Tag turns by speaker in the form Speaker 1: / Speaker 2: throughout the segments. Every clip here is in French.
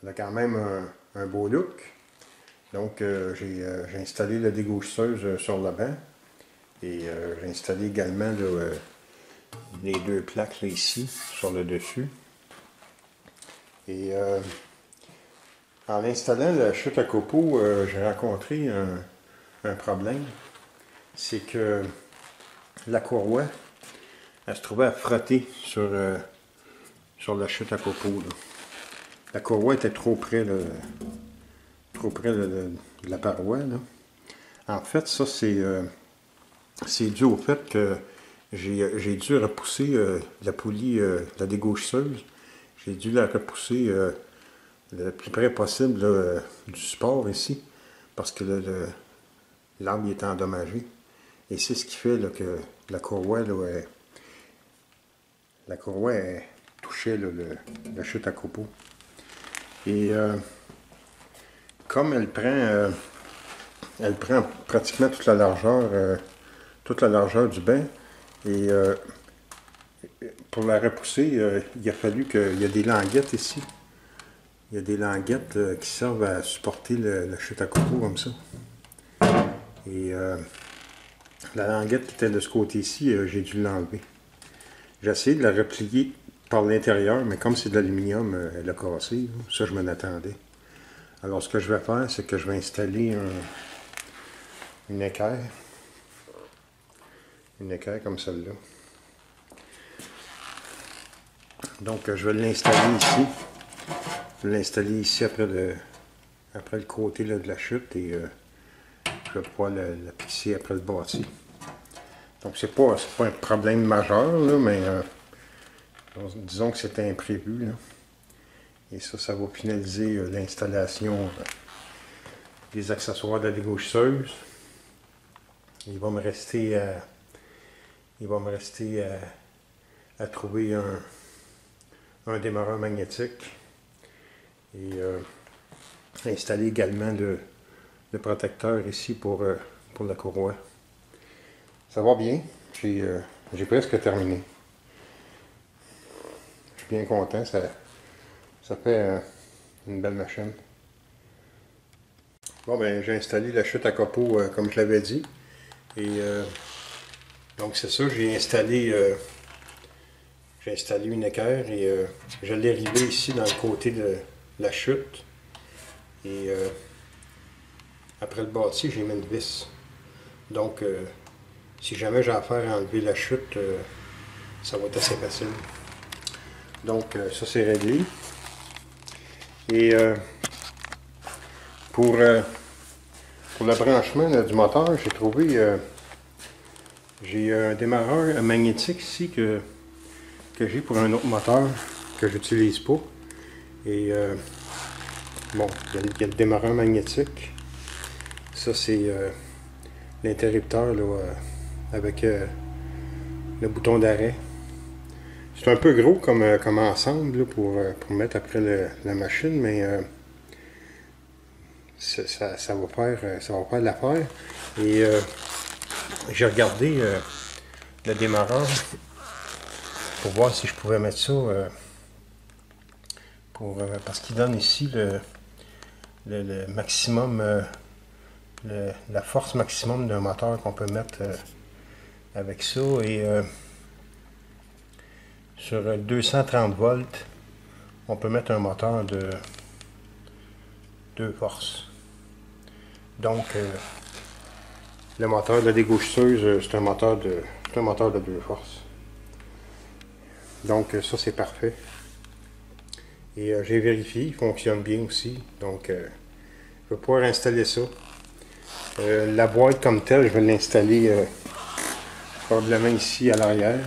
Speaker 1: elle a quand même un beau look. Donc, j'ai installé la dégaucheuse sur le banc. Et j'ai installé également là, les deux plaques là, ici, sur le dessus. Et en installant la chute à copeaux, j'ai rencontré un problème. C'est que la courroie, elle se trouvait à frotter sur la chute à copeaux. Là. La courroie était trop près, là, de la paroi. Là. En fait, ça, c'est dû au fait que j'ai dû repousser la poulie, la dégaucheuse. J'ai dû la repousser le plus près possible là, du support ici, parce que l'arbre est endommagé. Et c'est ce qui fait là, que la courroie, là, touchait là, la chute à copeaux. Et comme elle prend pratiquement toute la largeur du banc, et pour la repousser, il a fallu qu'il y ait des languettes ici. Il y a des languettes qui servent à supporter la chute à copeaux comme ça. Et la languette qui était de ce côté-ci, j'ai dû l'enlever. J'ai essayé de la replier par l'intérieur, mais comme c'est de l'aluminium, elle a cassé. Ça, je m'en attendais. Alors, ce que je vais faire, c'est que je vais installer une équerre. Une équerre comme celle-là. Donc, je vais l'installer ici. Je vais l'installer ici après le côté là, de la chute et je vais pouvoir la fixer après le bâti. Donc, c'est pas un problème majeur, là, mais disons que c'est imprévu. Là. Et ça va finaliser l'installation des accessoires de la dégaucheuse. Il va me rester à trouver un démarreur magnétique et installer également le protecteur ici pour la courroie. Ça va bien, j'ai presque terminé. Je suis bien content, ça fait une belle machine. Bon ben j'ai installé la chute à copeaux comme je l'avais dit. Et donc c'est ça, j'ai installé une équerre et je l'ai rivé ici dans le côté de la chute. Et après le bâti, j'ai mis une vis. Donc si jamais j'ai affaire à enlever la chute, ça va être assez facile. Donc ça c'est réglé. Et pour le branchement là, du moteur, j'ai trouvé j'ai un démarreur magnétique ici que j'ai pour un autre moteur que j'utilise pas. Et bon, il y a le démarreur magnétique. Ça c'est l'interrupteur avec le bouton d'arrêt. C'est un peu gros comme ensemble là, pour mettre après la machine, mais ça va faire l'affaire. Et j'ai regardé le démarreur pour voir si je pouvais mettre ça parce qu'il donne ici le maximum, la force maximum d'un moteur qu'on peut mettre avec ça. Et sur 230 volts, on peut mettre un moteur de 2 forces. Donc, le moteur de la dégaucheuse, c'est un moteur de 2 forces. Donc, ça, c'est parfait. Et j'ai vérifié, il fonctionne bien aussi. Donc, je vais pouvoir installer ça. La boîte comme telle, je vais l'installer probablement ici à l'arrière.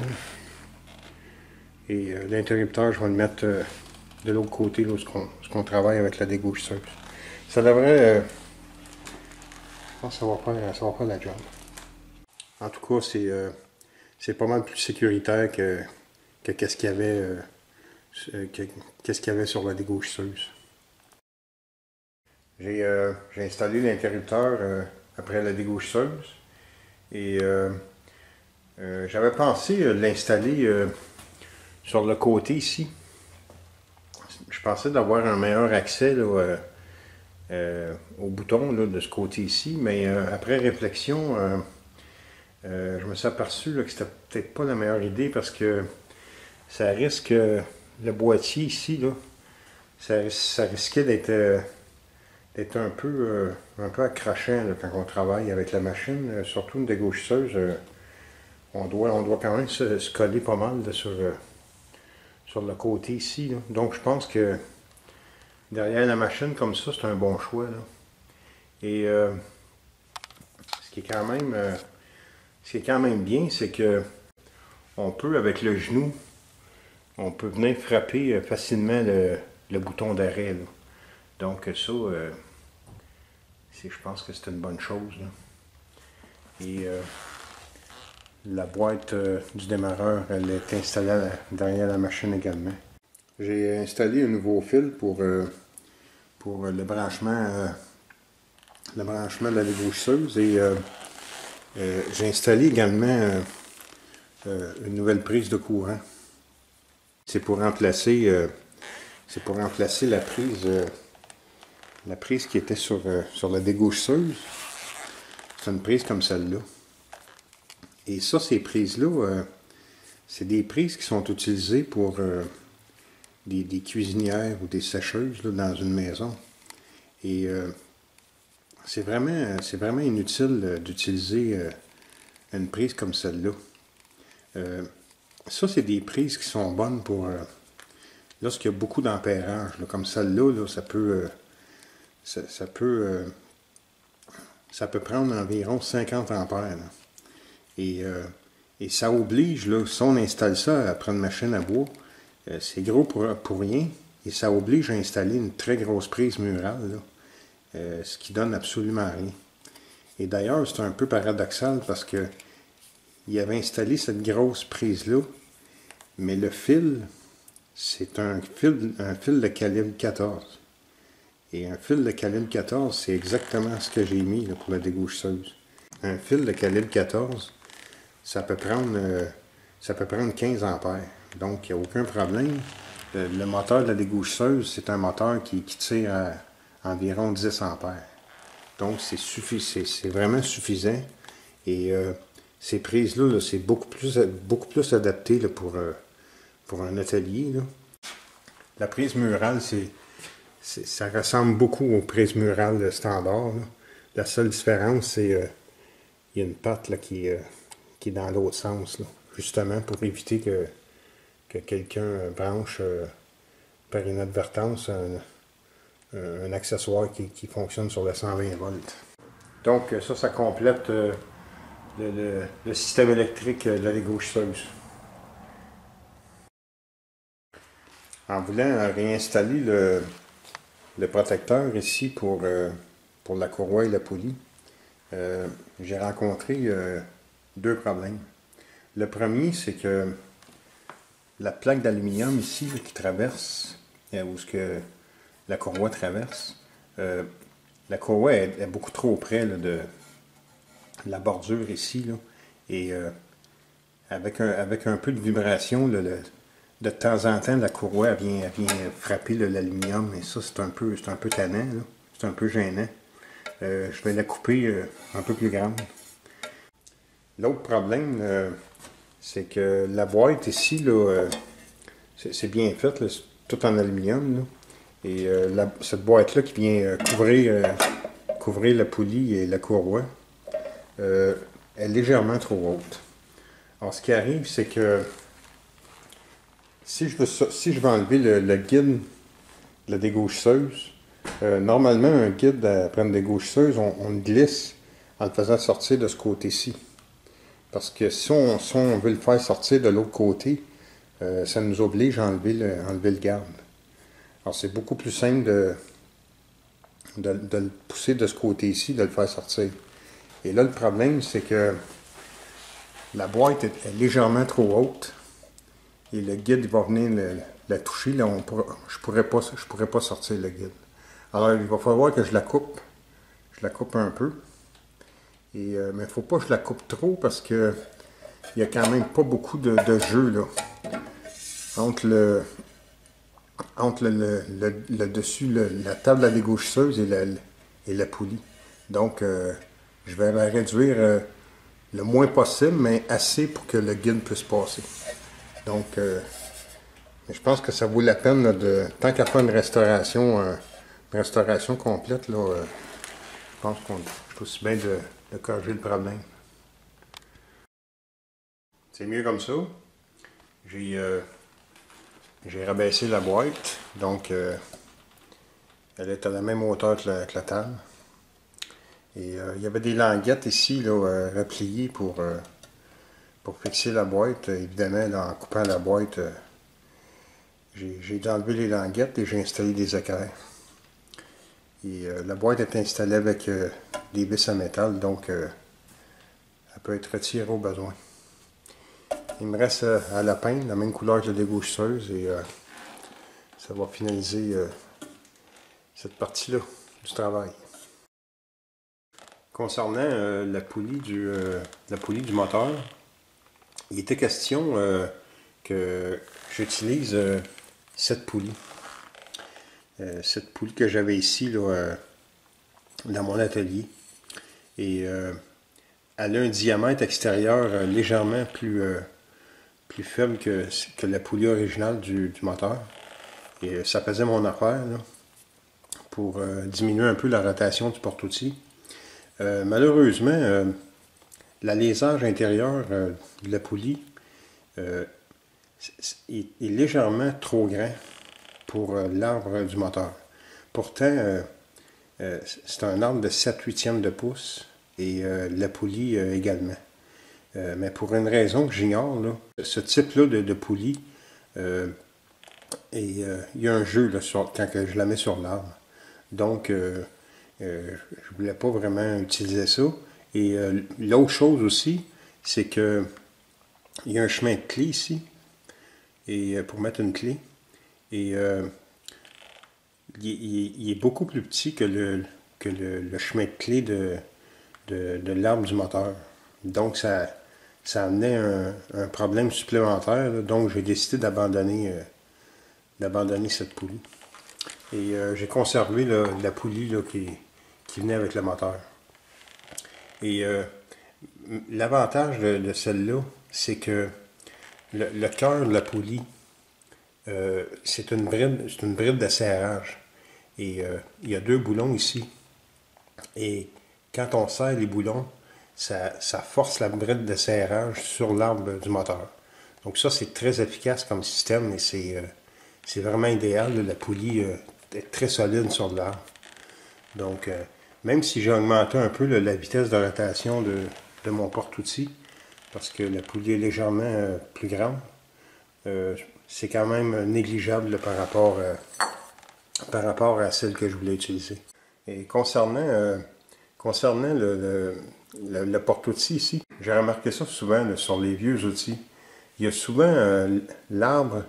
Speaker 1: Et l'interrupteur, je vais le mettre de l'autre côté, là, où on travaille avec la dégaucheuse. Ça devrait... je pense que ça va faire la job. En tout cas, c'est pas mal plus sécuritaire que qu'est-ce qu'il y avait sur la dégaucheuse. J'ai installé l'interrupteur après la dégaucheuse et j'avais pensé l'installer sur le côté ici. je pensais d'avoir un meilleur accès là, au bouton là, de ce côté-ci, mais après réflexion, je me suis aperçu là, que c'était peut-être pas la meilleure idée parce que ça risque, le boîtier ici, là, ça risquait d'être un peu accrochant là, quand on travaille avec la machine, surtout une dégauchisseuse. On doit quand même se coller pas mal là, sur le côté ici. Là. Donc je pense que derrière la machine comme ça, c'est un bon choix. Là. Et ce qui est quand même bien, c'est que on peut, avec le genou, on peut venir frapper facilement le bouton d'arrêt. Là. Donc ça, je pense que c'est une bonne chose. Là. Et la boîte du démarreur, elle est installée derrière la machine également. J'ai installé un nouveau fil pour le branchement de la déboucheuse et j'ai installé également une nouvelle prise de courant. C'est pour remplacer la prise qui était sur la dégaucheuse. C'est une prise comme celle-là. Et ça, ces prises-là, c'est des prises qui sont utilisées pour des cuisinières ou des sécheuses là, dans une maison. Et c'est vraiment inutile d'utiliser une prise comme celle-là. Ça, c'est des prises qui sont bonnes pour lorsqu'il y a beaucoup d'ampérage. Comme celle-là, là, ça peut prendre environ 50 ampères. Là. Et ça oblige, là, si on installe ça après une machine à bois, c'est gros pour rien. Et ça oblige à installer une très grosse prise murale, là, ce qui donne absolument rien. Et d'ailleurs, c'est un peu paradoxal parce que il avait installé cette grosse prise-là, mais le fil, c'est un fil de calibre 14. Et un fil de calibre 14, c'est exactement ce que j'ai mis là, pour la dégaucheuse. Un fil de calibre 14, ça peut prendre 15 ampères. Donc, il n'y a aucun problème. Le moteur de la dégaucheuse, c'est un moteur qui tire à environ 10 ampères. Donc, c'est vraiment suffisant. Et ces prises-là, là, c'est beaucoup plus adapté là, pour un atelier. Là. La prise murale, ça ressemble beaucoup aux prises murales standard. Là. La seule différence, c'est il y a une patte là, qui est dans l'autre sens, là, justement pour éviter que quelqu'un branche par inadvertance un accessoire qui fonctionne sur le 120 volts. Donc ça complète le système électrique de la dégaucheuse. En voulant réinstaller le protecteur ici pour la courroie et la poulie, j'ai rencontré deux problèmes. Le premier, c'est que la plaque d'aluminium ici là, qui traverse, où ce que la courroie traverse, la courroie est beaucoup trop près là, de la bordure ici. Là, et avec un peu de vibration, là, de temps en temps, la courroie vient frapper l'aluminium. Et ça, c'est un peu tannant. C'est un peu gênant. Je vais la couper un peu plus grande. L'autre problème, c'est que la boîte ici, là, c'est bien fait, là, c'est tout en aluminium. Là, et cette boîte-là qui vient couvrir la poulie et la courroie, est légèrement trop haute. Alors, ce qui arrive, c'est que si je veux enlever le guide de la dégaucheuse, normalement, un guide après une dégaucheuse, on le glisse en le faisant sortir de ce côté-ci. Parce que si on veut le faire sortir de l'autre côté, ça nous oblige à enlever le garde. Alors, c'est beaucoup plus simple de le pousser de ce côté-ci, de le faire sortir. Et là, le problème, c'est que la boîte est légèrement trop haute. Et le guide va venir la toucher. Là, je pourrais pas sortir le guide. Alors, il va falloir que je la coupe. Je la coupe un peu. Mais il ne faut pas que je la coupe trop parce que il n'y a quand même pas beaucoup de jeu là, entre entre le dessus, la table à dégauchisseuse et la poulie. Donc, je vais la réduire le moins possible, mais assez pour que le guide puisse passer. Donc, je pense que ça vaut la peine là, tant qu'à faire une restauration complète, là, je pense qu'on est aussi bien de corriger le problème. C'est mieux comme ça. J'ai rabaissé la boîte, donc elle est à la même hauteur que la table. Et il y avait des languettes ici là, repliées pour fixer la boîte. Évidemment, là, en coupant la boîte, j'ai enlevé les languettes et j'ai installé des équerres. Et la boîte est installée avec des vis à métal, donc elle peut être retirée au besoin. Il me reste à la peindre, la même couleur que la dégauchisseuse, et ça va finaliser cette partie-là du travail. Concernant la poulie du moteur, il était question que j'utilise cette poulie. Cette poulie que j'avais ici là, dans mon atelier. Et elle a un diamètre extérieur légèrement plus faible que la poulie originale du moteur. Et ça faisait mon affaire là, pour diminuer un peu la rotation du porte-outils. Malheureusement, l'alésage intérieur de la poulie est légèrement trop grand pour l'arbre du moteur. Pourtant, c'est un arbre de 7/8 de pouce et la poulie également. Mais pour une raison que j'ignore, ce type-là de poulie, il y a un jeu là, quand je la mets sur l'arbre. Donc, je ne voulais pas vraiment utiliser ça. Et l'autre chose aussi, c'est que il y a un chemin de clé ici, et pour mettre une clé. Et il est beaucoup plus petit que le chemin de clé de l'arbre du moteur. Donc, ça amenait un problème supplémentaire. Là. Donc, j'ai décidé d'abandonner cette poulie. Et j'ai conservé là, la poulie là, qui venait avec le moteur. Et l'avantage de celle-là, c'est que le cœur de la poulie, c'est une bride de serrage. Et il y a 2 boulons ici. Et quand on serre les boulons, ça force la bride de serrage sur l'arbre du moteur. Donc ça, c'est très efficace comme système et c'est vraiment idéal. La poulie est très solide sur l'arbre. Donc, même si j'ai augmenté un peu la vitesse de rotation de mon porte-outils, parce que la poulie est légèrement plus grande, c'est quand même négligeable par rapport à celle que je voulais utiliser. Et concernant le porte-outils ici, j'ai remarqué ça souvent là, sur les vieux outils. Il y a souvent l'arbre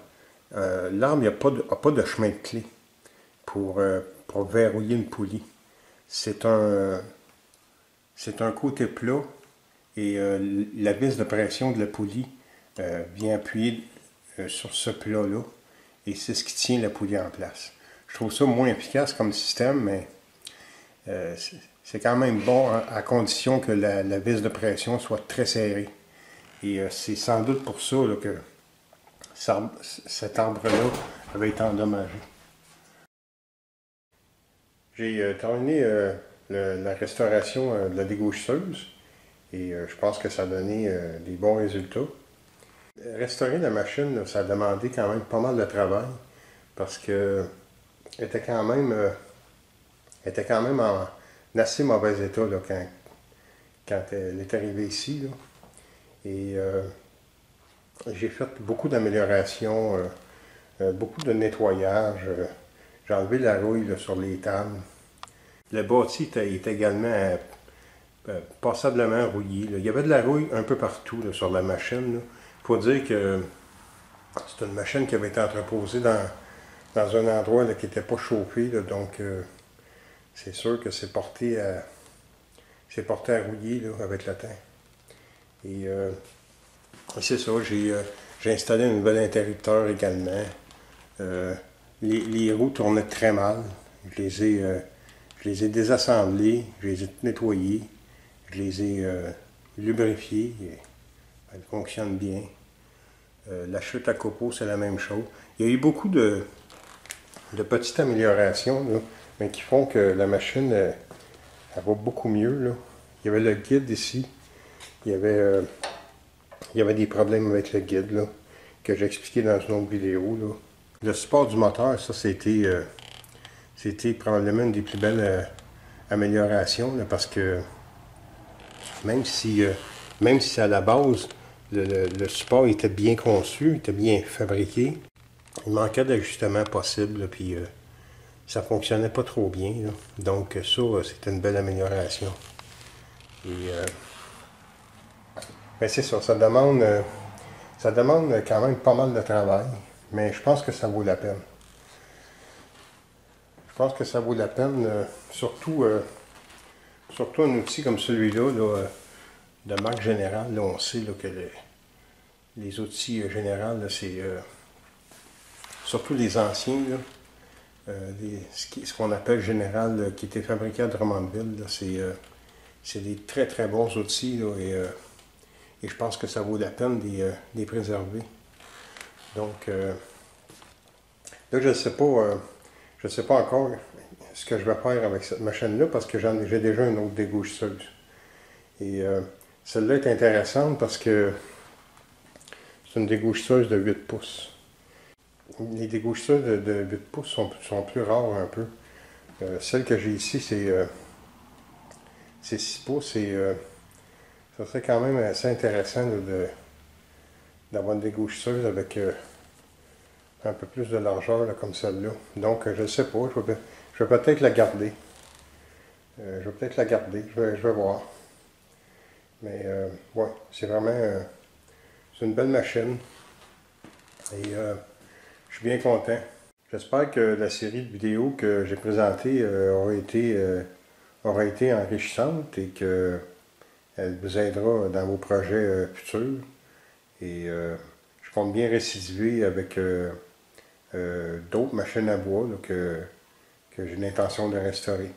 Speaker 1: n'a pas de chemin de clé pour verrouiller une poulie. C'est un côté plat et la vis de pression de la poulie vient appuyer sur ce plat-là et c'est ce qui tient la poulie en place. Je trouve ça moins efficace comme système, mais c'est quand même bon à condition que la vis de pression soit très serrée. Et c'est sans doute pour ça là, que cet arbre-là avait été endommagé. J'ai terminé la restauration de la dégauchisseuse et je pense que ça a donné des bons résultats. Restaurer la machine, là, ça a demandé quand même pas mal de travail parce que elle était quand même en assez mauvais état là, quand elle est arrivée ici. Là. Et j'ai fait beaucoup d'améliorations, beaucoup de nettoyage. J'ai enlevé la rouille là, sur les tables. Le bâti est également passablement rouillé. Là. Il y avait de la rouille un peu partout là, sur la machine. Il faut dire que c'est une machine qui avait été entreposée dans un endroit là, qui n'était pas chauffé. Là, donc, c'est sûr que c'est porté à rouiller là, avec le temps. Et c'est ça, j'ai installé un nouvel interrupteur également. les roues tournaient très mal. Je les ai désassemblées, je les ai nettoyées, je les ai lubrifiées. Elles fonctionnent bien. La chute à copeaux, c'est la même chose. Il y a eu beaucoup de petites améliorations, là, mais qui font que la machine, elle va beaucoup mieux. Là. Il y avait le guide ici. Il y avait des problèmes avec le guide, là, que j'ai expliqué dans une autre vidéo. Là. Le support du moteur, ça, c'était probablement une des plus belles améliorations, là, parce que même si à la base, le support était bien conçu, était bien fabriqué, il manquait d'ajustements possibles, puis ça fonctionnait pas trop bien. Là. Donc ça, c'était une belle amélioration. Et ben, c'est ça, ça demande quand même pas mal de travail, mais je pense que ça vaut la peine. Je pense que ça vaut la peine, surtout un outil comme celui-là, là, de marque Générale. Là, on sait là, que les outils Générale, c'est surtout les anciens, là, ce qu'on appelle Général, qui était fabriqué à Drummondville, c'est des très très bons outils, là, et je pense que ça vaut la peine de les préserver. Donc, là, je ne sais pas encore ce que je vais faire avec cette machine-là, parce que j'ai déjà une autre dégoucheuse. Et celle-là est intéressante parce que c'est une dégoucheuse de 8 pouces. Les dégoucheuses de 8 pouces sont plus rares un peu. Celle que j'ai ici, c'est 6 pouces et ça serait quand même assez intéressant d'avoir une dégoucheuse avec un peu plus de largeur là, comme celle-là. Donc, je ne sais pas, je vais peut-être la garder. Je vais voir. Mais, ouais, c'est vraiment c'est une belle machine. Et je suis bien content. J'espère que la série de vidéos que j'ai présentées aura été enrichissante et qu'elle vous aidera dans vos projets futurs. Et je compte bien récidiver avec d'autres machines à bois là, que j'ai l'intention de restaurer.